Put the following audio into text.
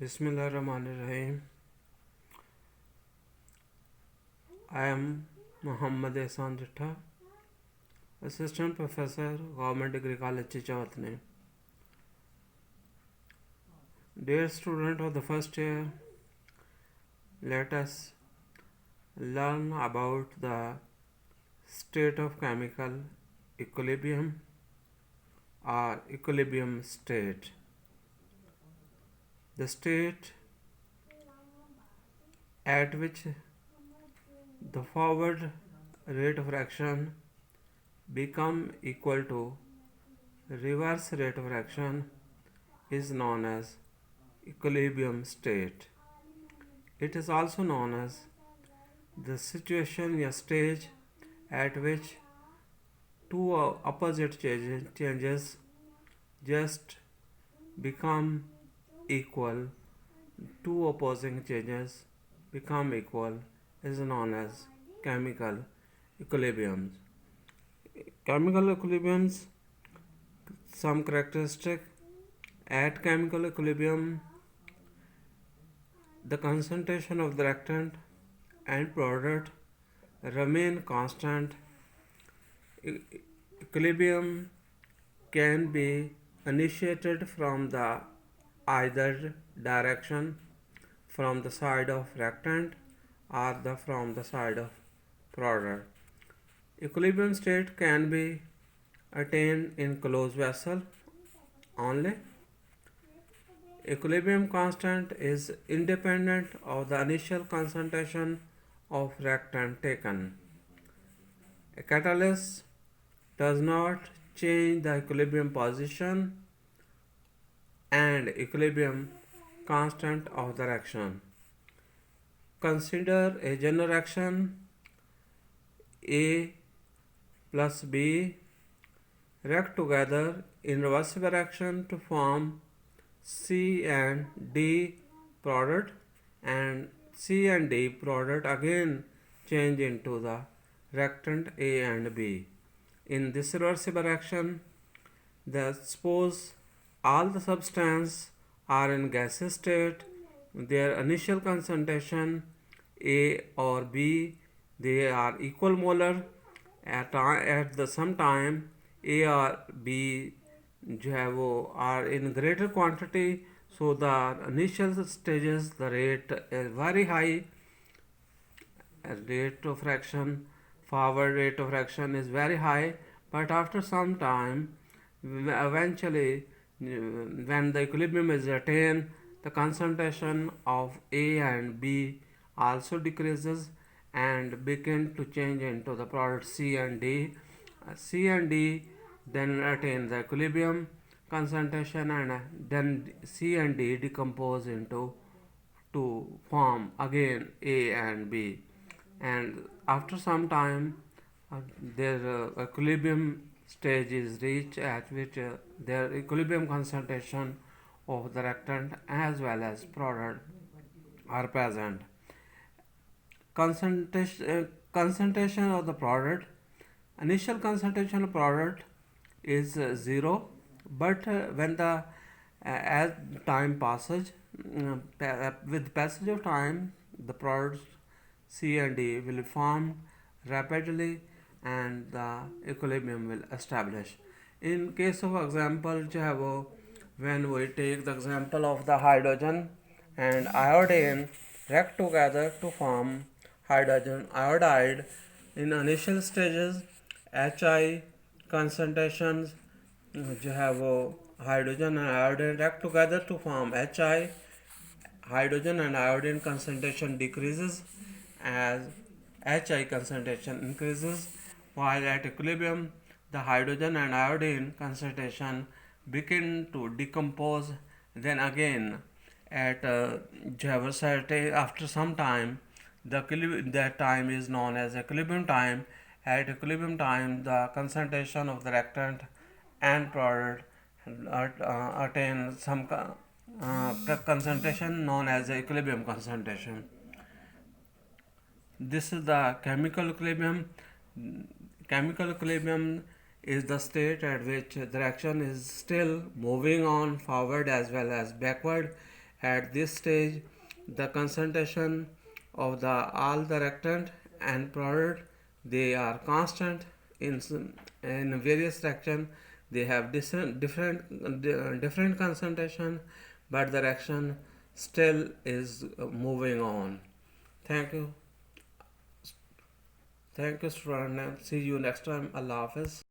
Bismillahirrahmanirrahim. I am Muhammad Ehsan Jitta, Assistant Professor, Government Degree College, Chichavatne. Dear student of the first year, let us learn about the state of chemical equilibrium or equilibrium state. The state at which the forward rate of reaction become equal to reverse rate of reaction is known as equilibrium state. It is also known as the situation or stage at which two opposite changes just become equal. Two opposing changes become equal is known as chemical equilibriums. Chemical equilibriums, some characteristic. At chemical equilibrium, the concentration of the reactant and product remain constant. Equilibrium can be initiated from the either direction, from the side of reactant or from the side of product. Equilibrium state can be attained in closed vessel only. Equilibrium constant is independent of the initial concentration of reactant taken. A catalyst does not change the equilibrium position and equilibrium constant of the reaction. Consider a general reaction A plus B react together in reversible reaction to form C and D product, and C and D product again change into the reactant A and B. In this reversible reaction, suppose all the substances are in gaseous state, their initial concentration A or B, they are equal molar. At the some time A or B are in greater quantity, so the initial stages the rate is very high. Rate of reaction, forward rate of reaction is very high, but after some time, eventually when the equilibrium is attained, the concentration of A and B also decreases and begin to change into the product C and D. C and D then attain the equilibrium concentration, and then C and D decompose into to form again A and B, and after some time their equilibrium stage is reached at which their equilibrium concentration of the reactant as well as product are present. Concentration of the product, initial concentration of product is 0, but when the as time passes, with passage of time, the products C and D will form rapidly and the equilibrium will establish. In case of example, when we take the example of the hydrogen and iodine react together to form hydrogen iodide, in initial stages Hi concentrations hydrogen and iodine react together to form Hi. Hydrogen and iodine concentration decreases as Hi concentration increases, while at equilibrium the hydrogen and iodine concentration begin to decompose. Then again at after some time, that time is known as equilibrium time. At equilibrium time, the concentration of the reactant and product attain some concentration known as the equilibrium concentration. This is the chemical equilibrium. Chemical equilibrium is the state at which the reaction is still moving on forward as well as backward, At this stage, the concentration of all the reactant and product, they are constant in various reaction. They have different concentration, but the reaction still is moving on. Thank you. Thank you, student. See you next time. Allah Hafiz.